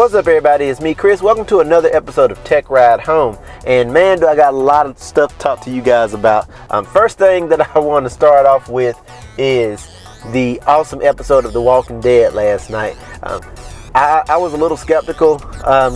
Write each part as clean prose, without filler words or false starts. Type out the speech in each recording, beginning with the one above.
What's up, everybody? It's me, Chris. Welcome to another episode of Tech Ride Home. And man, do I got a lot of stuff to talk to you guys about. First thing that I want to start off with is the awesome episode of The Walking Dead last night. I was a little skeptical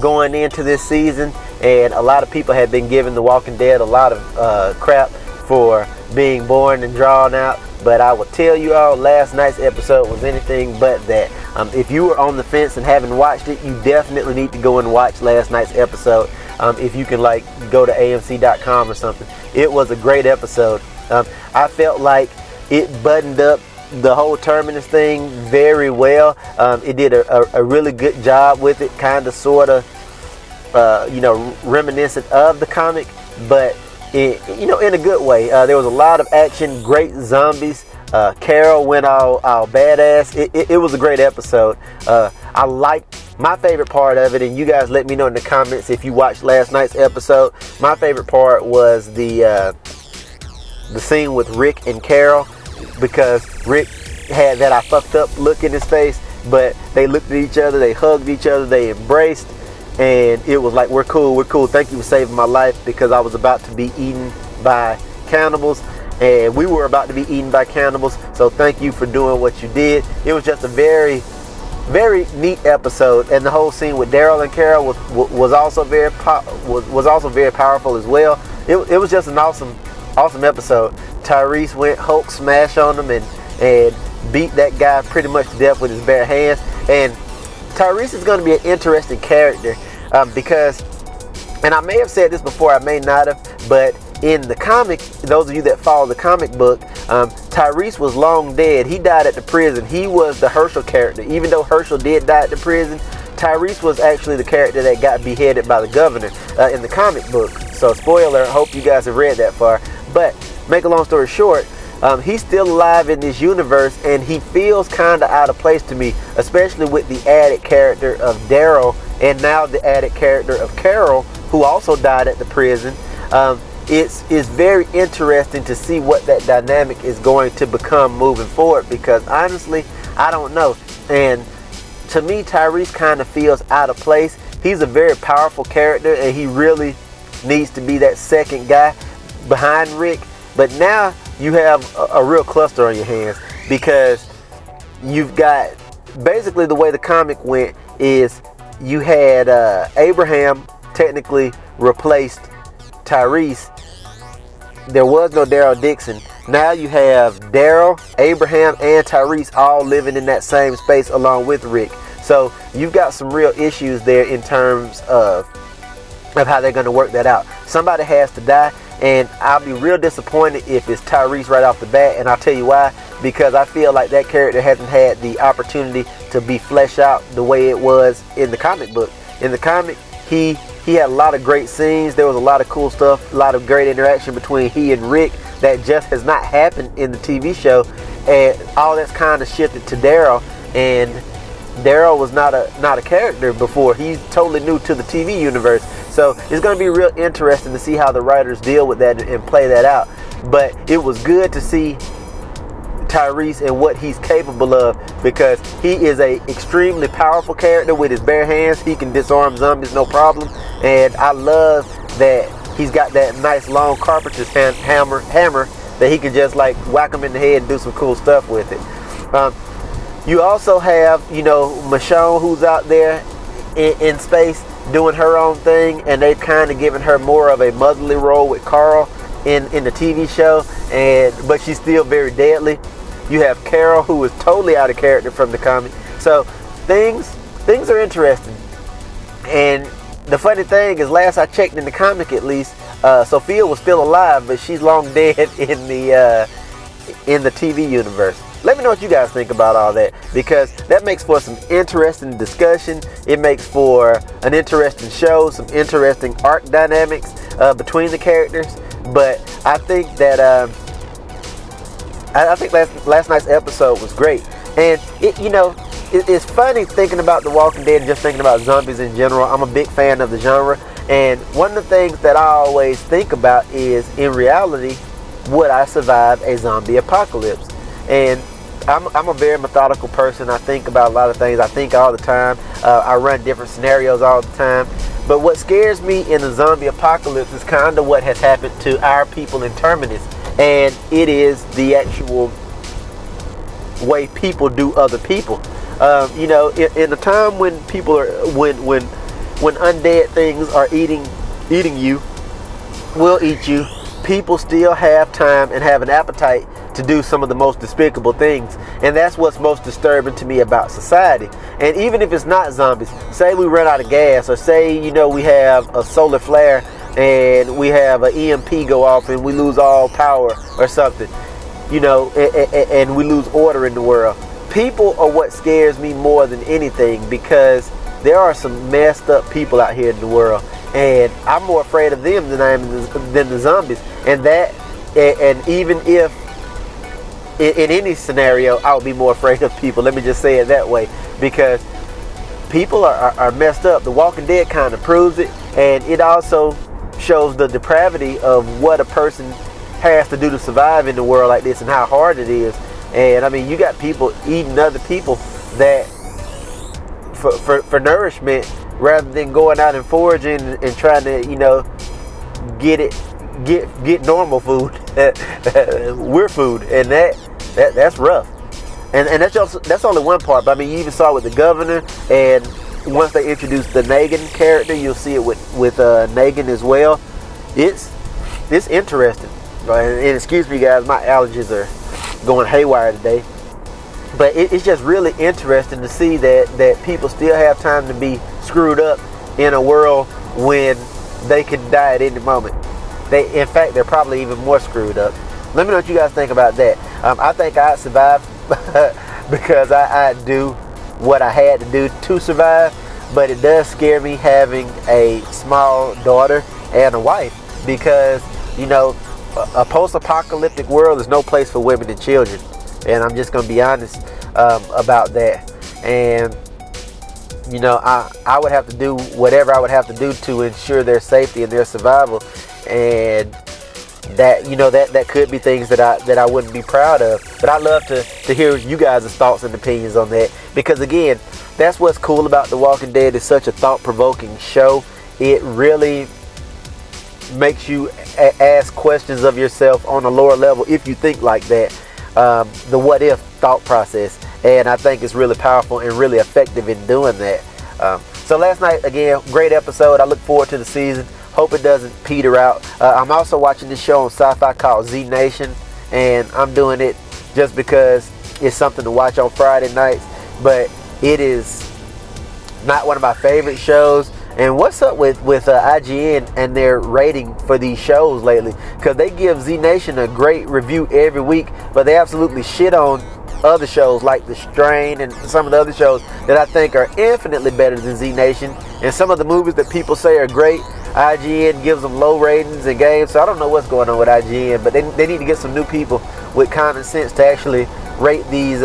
going into this season, and a lot of people had been giving The Walking Dead a lot of crap for being boring and drawn out. But I will tell you all, last night's episode was anything but that. If you were on the fence and haven't watched it, you definitely need to go and watch last night's episode. If you can, like, go to AMC.com or something. It was a great episode. I felt like it buttoned up the whole Terminus thing very well. It did a really good job with it, kind of, sort of, reminiscent of the comic, but in a good way. There was a lot of action, great zombies. Carol went all badass. It was a great episode. I liked my favorite part of it, and you guys let me know in the comments if you watched last night's episode. My favorite part was the scene with Rick and Carol, because Rick had that I fucked up look in his face, but they looked at each other, they hugged each other, they embraced, and it was like, we're cool, thank you for saving my life, because I was about to be eaten by cannibals, and we were about to be eaten by cannibals, so thank you for doing what you did. It was just a very, very neat episode, and the whole scene with Daryl and Carol was also very powerful as well. It was just an awesome episode. Tyrese went Hulk smash on them and beat that guy pretty much to death with his bare hands. And Tyrese is going to be an interesting character because, and I may have said this before, I may not have, but in the comic, those of you that follow the comic book, Tyrese was long dead. He died at the prison. He was the Herschel character. Even though Herschel did die at the prison, Tyrese was actually the character that got beheaded by the governor in the comic book. So spoiler, I hope you guys have read that far. But make a long story short, he's still alive in this universe, and he feels kind of out of place to me, especially with the added character of Daryl, and now the added character of Carol, who also died at the prison. It's very interesting to see what that dynamic is going to become moving forward, because honestly, I don't know. And to me, Tyrese kind of feels out of place. He's a very powerful character, and he really needs to be that second guy behind Rick. But now you have a real cluster on your hands, because you've got, basically the way the comic went is you had Abraham technically replaced Tyrese. There was no Daryl Dixon. Now you have Daryl, Abraham, and Tyrese all living in that same space along with Rick. So you've got some real issues there in terms of how they're going to work that out. Somebody has to die, and I'll be real disappointed if it's Tyrese right off the bat, and I'll tell you why. Because I feel like that character hasn't had the opportunity to be fleshed out the way it was in the comic book. In the comic, he had a lot of great scenes. There was a lot of cool stuff, a lot of great interaction between he and Rick that just has not happened in the TV show, and all that's kind of shifted to Daryl. And Daryl was not a character before. He's totally new to the TV universe. So it's going to be real interesting to see how the writers deal with that and play that out. But it was good to see Tyrese and what he's capable of, because he is a extremely powerful character with his bare hands. He can disarm zombies no problem. And I love that he's got that nice long carpenter's hammer that he can just like whack him in the head and do some cool stuff with it. You also have, Michonne, who's out there in space doing her own thing, and they've kind of given her more of a motherly role with Carl in the TV show, but she's still very deadly. You have Carol, who is totally out of character from the comic. So things are interesting. And the funny thing is, last I checked in the comic, at least, Sophia was still alive, but she's long dead in the TV universe. Let me know what you guys think about all that, because that makes for some interesting discussion. It makes for an interesting show, some interesting arc dynamics between the characters. But I think that last night's episode was great, and it's funny thinking about The Walking Dead and just thinking about zombies in general. I'm a big fan of the genre, and one of the things that I always think about is, in reality, would I survive a zombie apocalypse? And I'm a very methodical person. I think about a lot of things. I think all the time. I run different scenarios all the time. But what scares me in the zombie apocalypse is kind of what has happened to our people in Terminus, and it is the actual way people do other people. In a time when people are when undead things are eating you, will eat you. People still have time and have an appetite to do some of the most despicable things, and that's what's most disturbing to me about society. And even if it's not zombies, say we run out of gas, or say we have a solar flare and we have an EMP go off and we lose all power or something, and we lose order in the world. People are what scares me more than anything, because there are some messed up people out here in the world, and I'm more afraid of them than the zombies. And even if in any scenario, I would be more afraid of people. Let me just say it that way, because people are messed up. The Walking Dead kind of proves it, and it also shows the depravity of what a person has to do to survive in the world like this, and how hard it is. And I mean, you got people eating other people that for nourishment, rather than going out and foraging and trying to get normal food. We're food, and that's rough. And that's only one part. But I mean, you even saw it with the governor, and once they introduced the Negan character, you'll see it with Negan as well. It's interesting. And excuse me, guys, my allergies are going haywire today. But it's just really interesting to see that people still have time to be screwed up in a world when they could die at any moment. In fact, they're probably even more screwed up. Let me know what you guys think about that. I think I'd survive because I do what I had to do to survive. But it does scare me having a small daughter and a wife, because a post-apocalyptic world is no place for women and children. And I'm just going to be honest about that. And I would have to do whatever I would have to do to ensure their safety and their survival. And that could be things that I wouldn't be proud of. But I'd love to hear you guys' thoughts and opinions on that, because again, that's what's cool about The Walking Dead. It's such a thought-provoking show. It really makes you ask questions of yourself on a lower level if you think like that. The what if thought process, and I think it's really powerful and really effective in doing that. So last night, again, great episode. I look forward to the season. Hope it doesn't peter out. I'm also watching this show on Sci-Fi called Z Nation, and I'm doing it just because it's something to watch on Friday nights. But it is not one of my favorite shows. And what's up with IGN and their rating for these shows lately? Because they give Z Nation a great review every week, but they absolutely shit on other shows like The Strain and some of the other shows that I think are infinitely better than Z Nation. And some of the movies that people say are great, IGN gives them low ratings and games. So I don't know what's going on with IGN, but they need to get some new people with common sense to actually rate these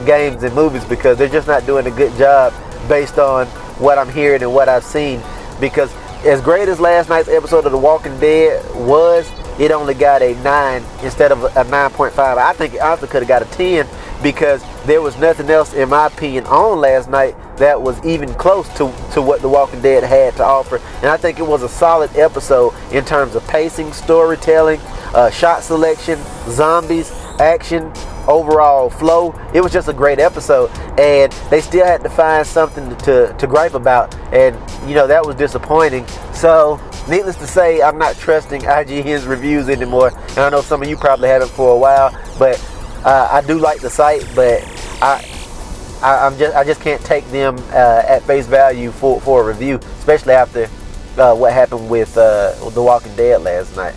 games and movies, because they're just not doing a good job based on what I'm hearing and what I've seen. Because as great as last night's episode of The Walking Dead was, it only got a 9 instead of a 9.5. I think it also could have got a 10, because there was nothing else, in my opinion, on last night that was even close to what The Walking Dead had to offer. And I think it was a solid episode in terms of pacing, storytelling, shot selection, zombies, action, overall flow. It was just a great episode, and they still had to find something to gripe about, and that was disappointing. So needless to say, I'm not trusting IGN's reviews anymore, and I know some of you probably haven't for a while, but I do like the site, but I just can't take them at face value for a review, especially after what happened with The Walking Dead last night.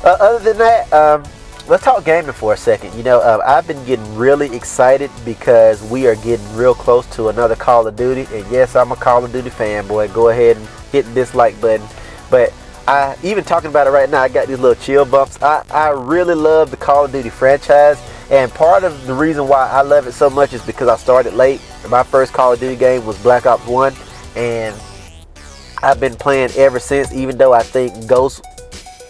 Other than that, let's talk gaming for a second. I've been getting really excited because we are getting real close to another Call of Duty. And yes, I'm a Call of Duty fanboy. Go ahead and hit the dislike button. But even talking about it right now, I got these little chill bumps. I really love the Call of Duty franchise. And part of the reason why I love it so much is because I started late. My first Call of Duty game was Black Ops 1. And I've been playing ever since, even though I think Ghost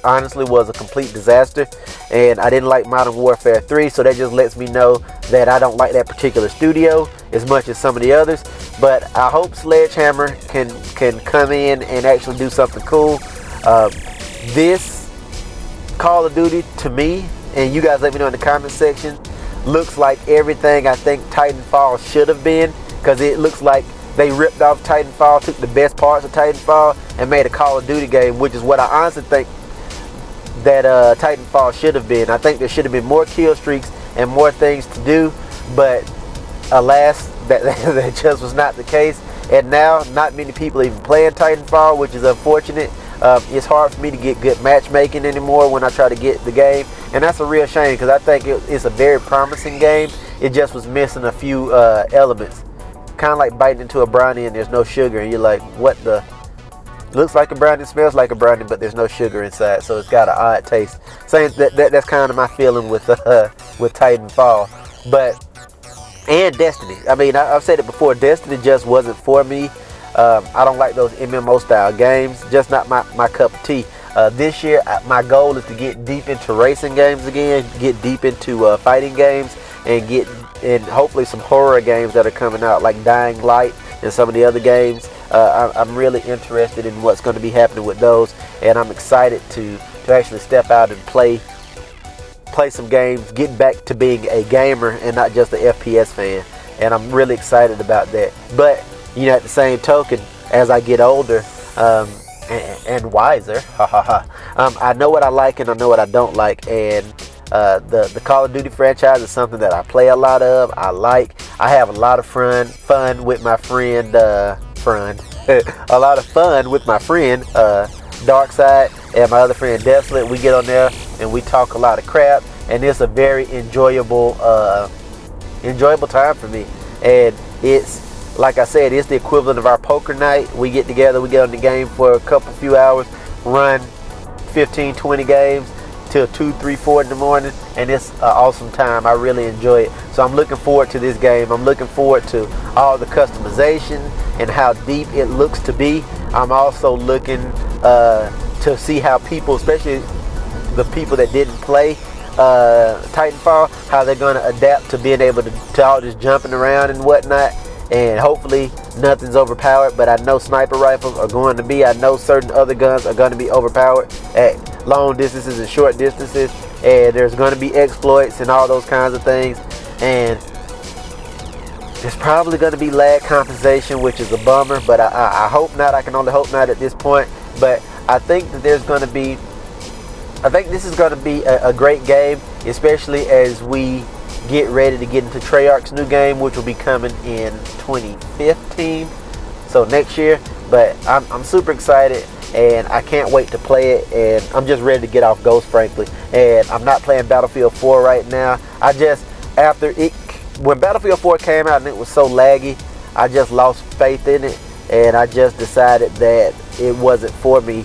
honestly was a complete disaster, and I didn't like Modern Warfare 3, so that just lets me know that I don't like that particular studio as much as some of the others. But I hope Sledgehammer can come in and actually do something cool. This Call of Duty, to me, and you guys let me know in the comment section, looks like everything I think Titanfall should have been, because it looks like they ripped off Titanfall, took the best parts of Titanfall, and made a Call of Duty game, which is what I honestly think that Titanfall should have been. I think there should have been more kill streaks and more things to do, but alas, that just was not the case. And now, not many people even playing Titanfall, which is unfortunate. It's hard for me to get good matchmaking anymore when I try to get the game, and that's a real shame, because I think it's a very promising game. It just was missing a few elements, kind of like biting into a brownie and there's no sugar, and you're like, what the? Looks like a brownie, smells like a brownie, but there's no sugar inside, so it's got an odd taste. Same that's kind of my feeling with Titanfall, and Destiny. I mean, I've said it before, Destiny just wasn't for me. I don't like those MMO style games, just not my cup of tea. This year, my goal is to get deep into racing games again, get deep into fighting games, and hopefully some horror games that are coming out, like Dying Light and some of the other games. I'm really interested in what's going to be happening with those, and I'm excited to actually step out and play some games, get back to being a gamer and not just an FPS fan. And I'm really excited about that. But at the same token, as I get older and wiser, I know what I like and I know what I don't like. And the Call of Duty franchise is something that I play a lot of. I have a lot of fun with my friend, a lot of fun with my friend Darkside and my other friend Desolate. We get on there and we talk a lot of crap, and it's a very enjoyable time for me. And it's, like I said, it's the equivalent of our poker night. We get together, we get on the game for a few hours, run 15, 20 games till 2, 3, 4 in the morning, and it's an awesome time. I really enjoy it. So I'm looking forward to this game. I'm looking forward to all the customization and how deep it looks to be. I'm also looking to see how people, especially the people that didn't play Titanfall, how they're going to adapt to being able to all this jumping around and whatnot. And hopefully nothing's overpowered, but I know sniper rifles are going to be. I know certain other guns are going to be overpowered at long distances and short distances, and there's going to be exploits and all those kinds of things. And there's probably going to be lag compensation, which is a bummer, but I hope not. I can only hope not at this point. But I think that this is going to be a great game, especially as we get ready to get into Treyarch's new game, which will be coming in 2015, so next year. But I'm super excited, and I can't wait to play it, and I'm just ready to get off Ghost, frankly. And I'm not playing Battlefield 4 right now. When Battlefield 4 came out and it was so laggy, I just lost faith in it, and I just decided that it wasn't for me.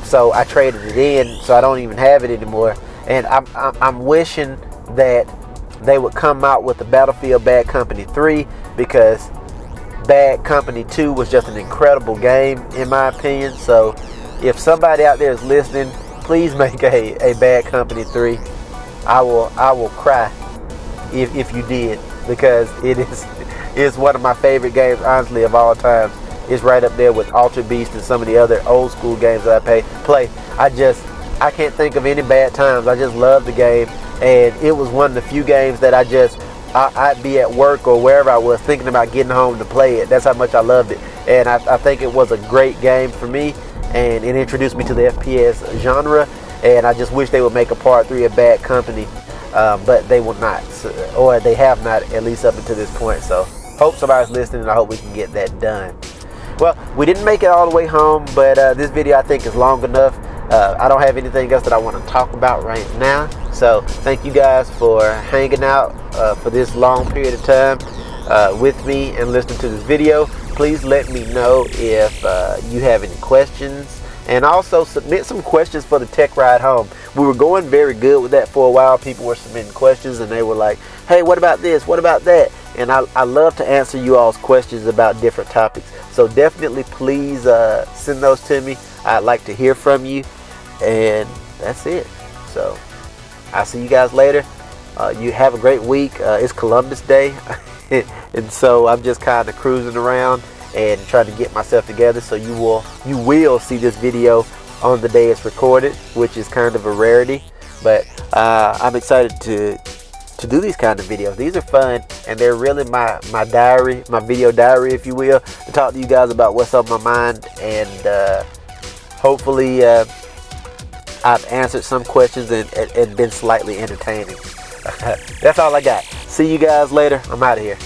So I traded it in, so I don't even have it anymore. And I'm wishing that they would come out with the Battlefield Bad Company 3, because Bad Company 2 was just an incredible game in my opinion. So if somebody out there is listening, please make a Bad Company 3. I will cry if you did, because it's one of my favorite games, honestly, of all time. It's right up there with Alter Beast and some of the other old school games that I play. I can't think of any bad times. I just love the game. And it was one of the few games that I'd be at work or wherever I was thinking about getting home to play it. That's how much I loved it. And I think it was a great game for me, and it introduced me to the FPS genre. And I just wish they would make a part 3 of Bad Company, but they will not, or they have not, at least up until this point. So hope somebody's listening, and I hope we can get that done. Well, we didn't make it all the way home, but this video I think is long enough. I don't have anything else that I want to talk about right now. So thank you guys for hanging out for this long period of time with me and listening to this video. Please let me know if you have any questions, and also submit some questions for the tech ride home. We were going very good with that for a while. People were submitting questions, and they were like, hey, what about this? What about that? And I love to answer you all's questions about different topics. So definitely please send those to me. I'd like to hear from you. and that's it. So I'll see you guys later. You have a great week. It's Columbus Day, and so I'm just kind of cruising around and trying to get myself together. So you will see this video on the day it's recorded, which is kind of a rarity. But I'm excited to do these kind of videos. These are fun, and they're really my diary, my video diary, if you will, to talk to you guys about what's on my mind, and hopefully I've answered some questions and been slightly entertaining. That's all I got. See you guys later. I'm out of here.